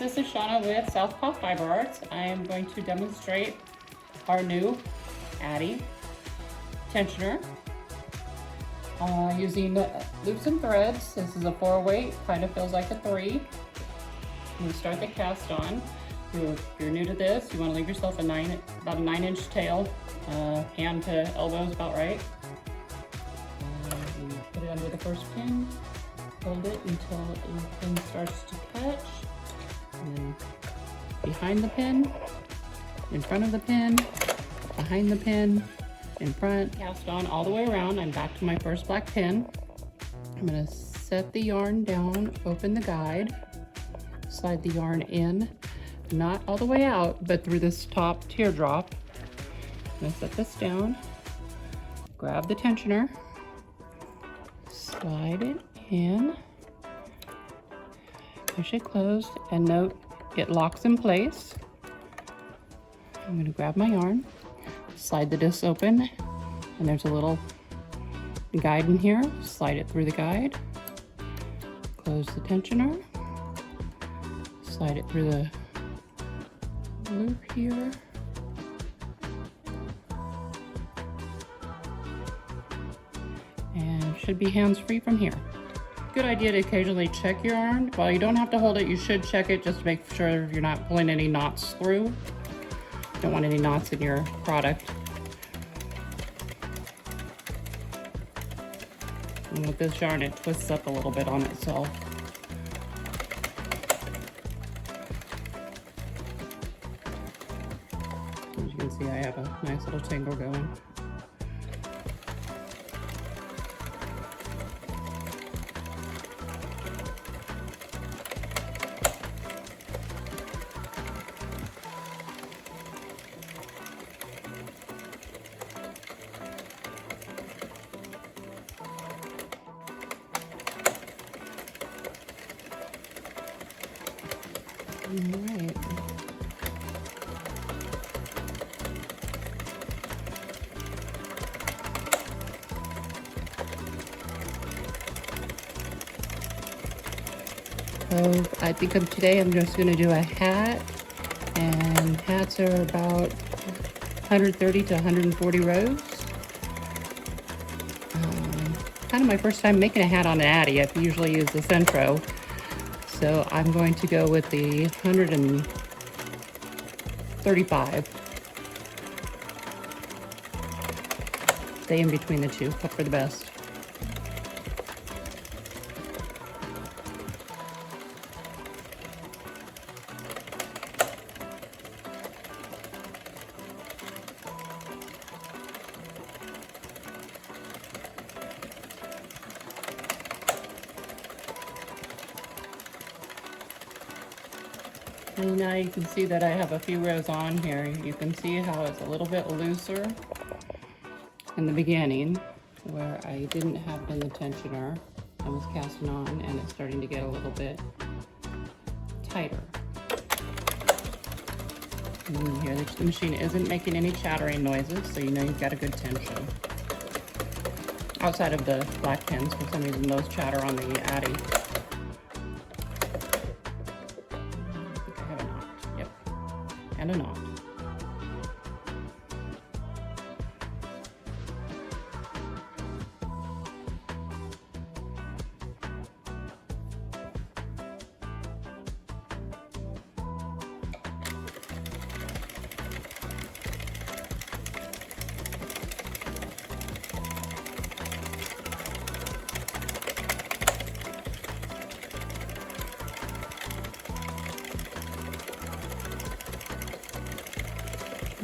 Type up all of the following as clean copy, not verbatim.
this is Shauna with Southpaw Fiber Arts. I am going to demonstrate our new Addi tensioner using loops and threads. This is a 4-weight, kind of feels like a 3. We start the cast on. If you're new to this, you want to leave yourself about a 9-inch tail. Hand to elbow is about right. You put it under the first pin, hold it until the pin starts to catch. And then behind the pin, in front of the pin, behind the pin, in front, cast on all the way around. I'm back to my first black pin. I'm going to set the yarn down, open the guide, slide the yarn in, not all the way out, but through this top teardrop. I'm going to set this down, grab the tensioner, slide it in, push it closed, and note it locks in place. I'm going to grab my yarn, slide the disc open, and there's a little guide in here. Slide it through the guide, close the tensioner, slide it through the loop here, and should be hands-free from here. Good idea to occasionally check your yarn. While you don't have to hold it, you should check it just to make sure you're not pulling any knots through. Don't want any knots in your product. And with this yarn, it twists up a little bit on itself. As you can see, I have a nice little tangle going. Alright. So I think today I'm just going to do a hat, and hats are about 130 to 140 rows. Kind of my first time making a hat on an Addi. I usually use the Centro. So I'm going to go with the 135. Stay in between the two, hope for the best. And now you can see that I have a few rows on here. You can see how it's a little bit looser in the beginning, where I didn't have it in the tensioner. I was casting on, and it's starting to get a little bit tighter. And here, the machine isn't making any chattering noises, so you know you've got a good tension. Outside of the black pins, for some reason those chatter on the Addi. And a knot.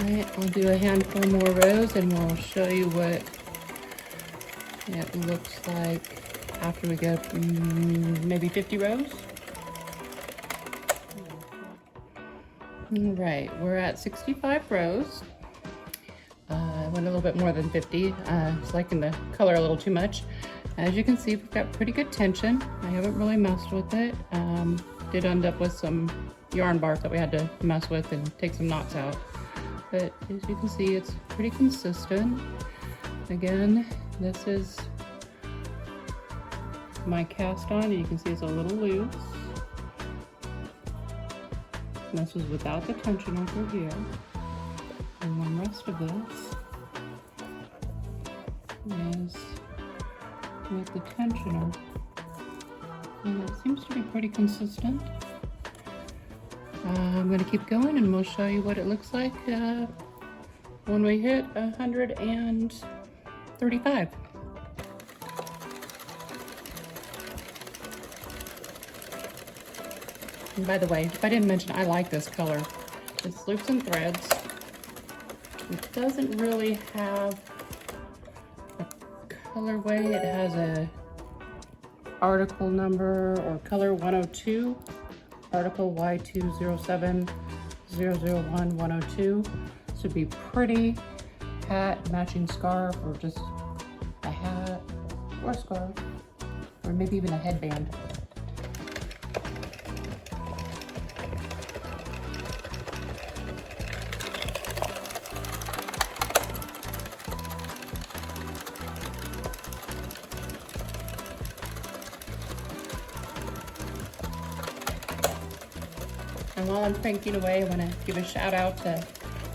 Alright, I'll do a handful more rows and we'll show you what it looks like after we go maybe 50 rows. Alright, we're at 65 rows. I went a little bit more than 50. I was liking the color a little too much. As you can see, we've got pretty good tension. I haven't really messed with it. Did end up with some yarn bark that we had to mess with and take some knots out. But as you can see, it's pretty consistent. Again, this is my cast on, and you can see it's a little loose. This is without the tensioner through here. And the rest of this is with the tensioner. And it seems to be pretty consistent. I'm going to keep going and we'll show you what it looks like when we hit 135. And by the way, if I didn't mention, I like this color. It's loops and threads. It doesn't really have a colorway. It has a article number or color 102, article Y207001-102. This would be pretty hat matching scarf or just a hat or scarf or maybe even a headband. And while I'm cranking away, I want to give a shout out to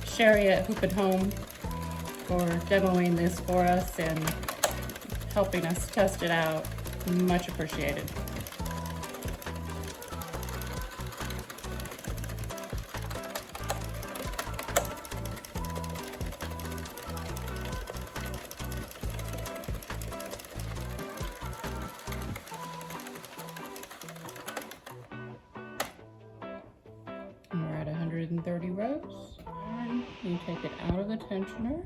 Sherry at Hoop at Home for demoing this for us and helping us test it out. Much appreciated. We're at 130 rows. You take it out of the tensioner,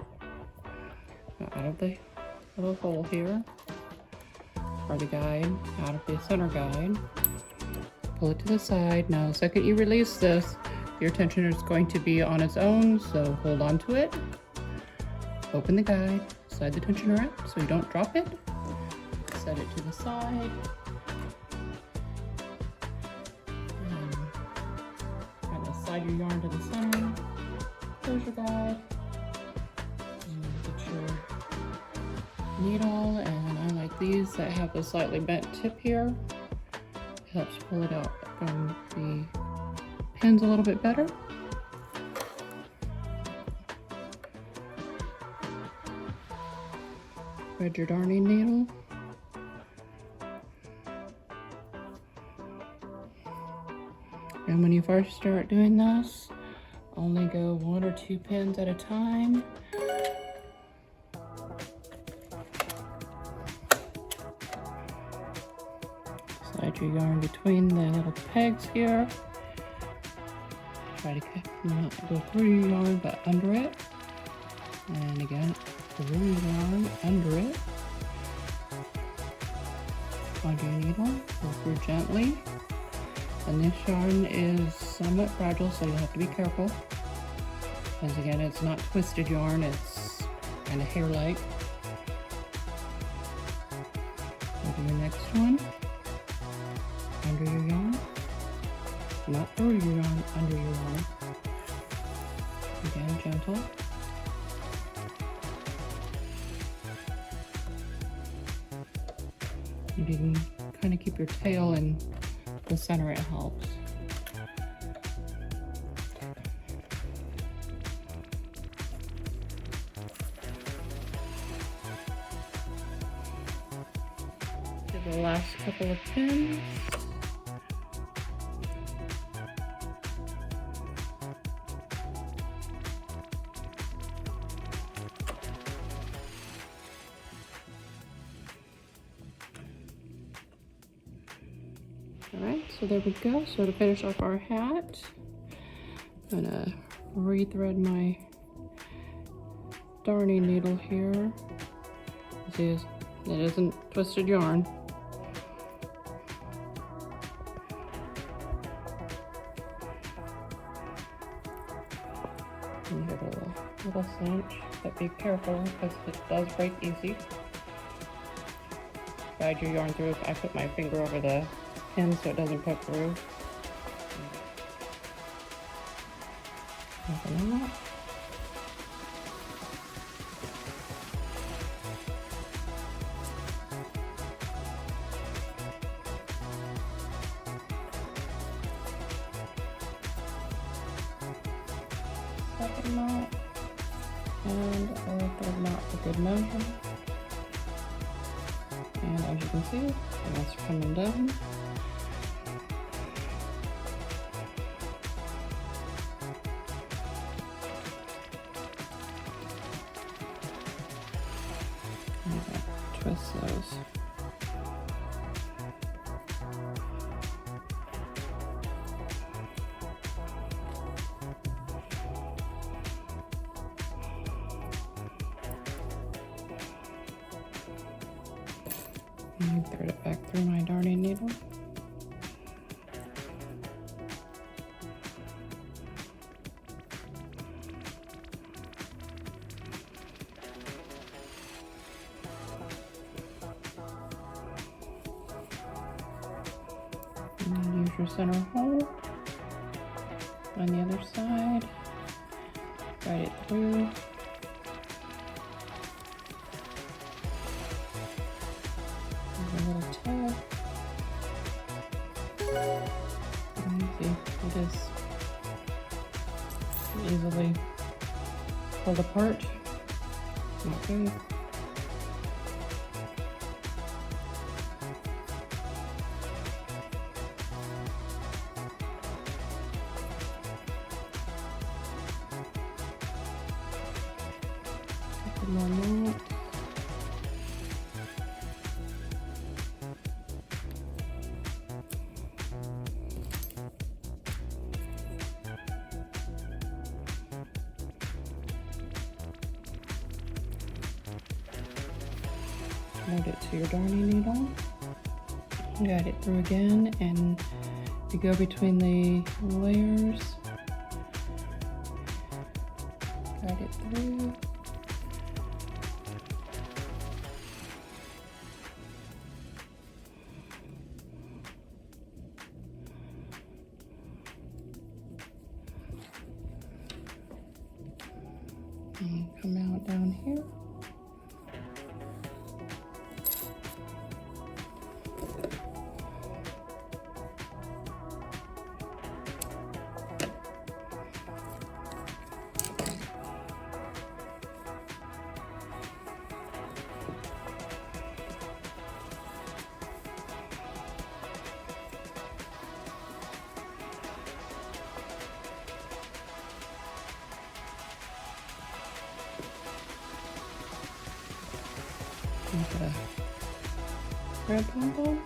out of the little hole here, or the guide, out of the center guide. Pull it to the side. Now, the second you release this, your tensioner is going to be on its own, so hold on to it. Open the guide, slide the tensioner out so you don't drop it. Set it to the side. Slide your yarn to the center, close your guide, and get your needle, and I like these that have a slightly bent tip here. It helps pull it out from the pins a little bit better. Thread your darning needle. And when you first start doing this, only go 1 or 2 pins at a time. Slide your yarn between the little pegs here. Try to not go through your yarn, but under it. And again, through your yarn, under it. Find your needle, go through gently. And this yarn is somewhat fragile, so you'll have to be careful. Because again, it's not twisted yarn, it's kind of hair-like. Go to your next one. Under your yarn. Not through your yarn, under your yarn. Again, gentle. You can kind of keep your tail in the center, it helps. Do the last couple of pins. Alright, so there we go. So to finish off our hat, I'm gonna rethread my darning needle here. See, it isn't twisted yarn. And give it a little cinch, but be careful because it does break easy. Guide your yarn through. I put my finger over the pin so it doesn't poke through. Open that. second knot and a third knot for good measure. And as you can see, the knots are coming down. Twist those. And thread it back through my darning needle. And use your center hole on the other side. Thread it through. A little tub. And you see, it is easily pulled apart. Okay. More knot. Load it to your darning needle. Guide it through again, and you go between the layers. Guide it through. And come out down here. Put a red pom-pom.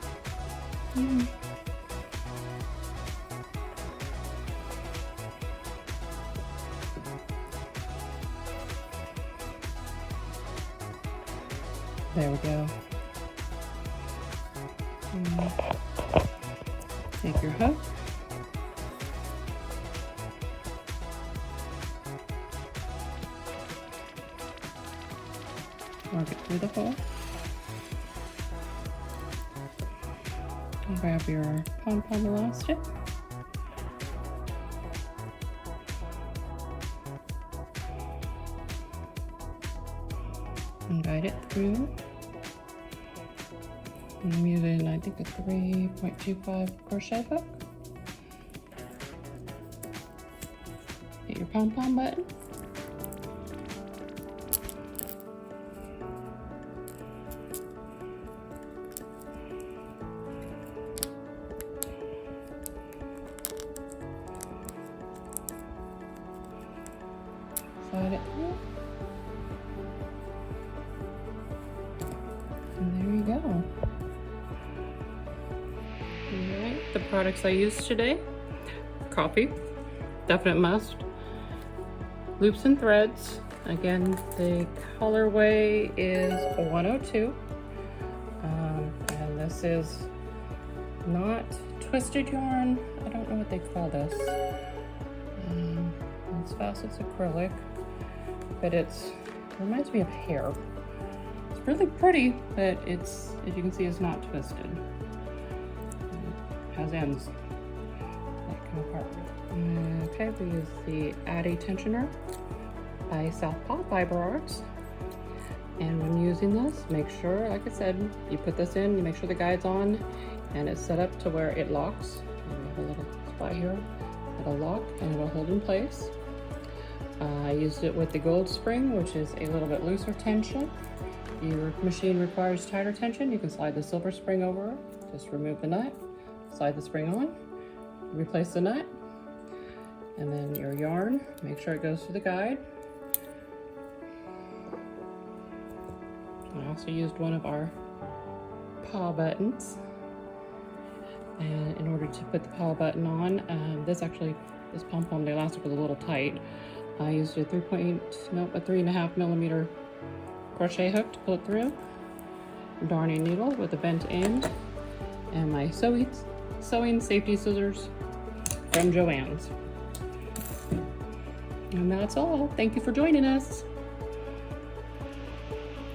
There we go. Take your hook. Work it through the hole. Grab your pom-pom elastic. And guide it through. And I'm using, I think, a 3.25 crochet hook. Hit your pom-pom button. Slide it through. And there you go. Alright, the products I used today: coffee, definite must, loops and threads. Again, the colorway is 102. And this is not twisted yarn. I don't know what they call this. It's Facets acrylic, but it reminds me of hair. It's really pretty, but it's, as you can see, it's not twisted. It has ends that come apart. Okay, we use the Addi tensioner by Southpaw Fiber Arts. And when using this, make sure, like I said, you put this in, you make sure the guide's on, and it's set up to where it locks. We have a little spot here. It'll lock and it'll hold in place. I used it with the gold spring, which is a little bit looser tension. If your machine requires tighter tension, you can slide the silver spring over it. Just remove the nut, slide the spring on, replace the nut, and then your yarn, make sure it goes through the guide. I also used one of our paw buttons. And in order to put the paw button on, this pom-pom elastic was a little tight. I used a 3.5 millimeter crochet hook to pull it through, a darning needle with a bent end, and my sewing safety scissors from Joann's. And that's all. Thank you for joining us.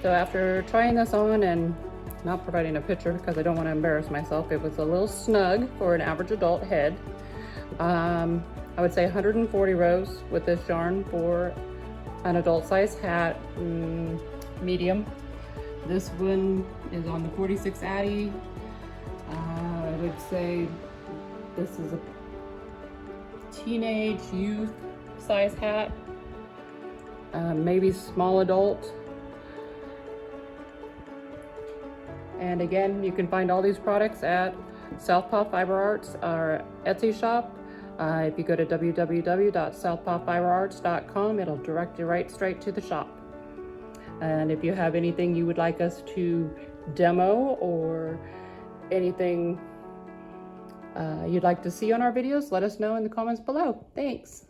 So after trying this on and not providing a picture because I don't want to embarrass myself, it was a little snug for an average adult head. I would say 140 rows with this yarn for an adult size hat, medium. This one is on the 46 Addi. I would say this is a teenage youth size hat, maybe small adult. And again, you can find all these products at Southpaw Fiber Arts, our Etsy shop. If you go to www.southpawfiberarts.com, it'll direct you right straight to the shop. And if you have anything you would like us to demo or anything you'd like to see on our videos, let us know in the comments below. Thanks.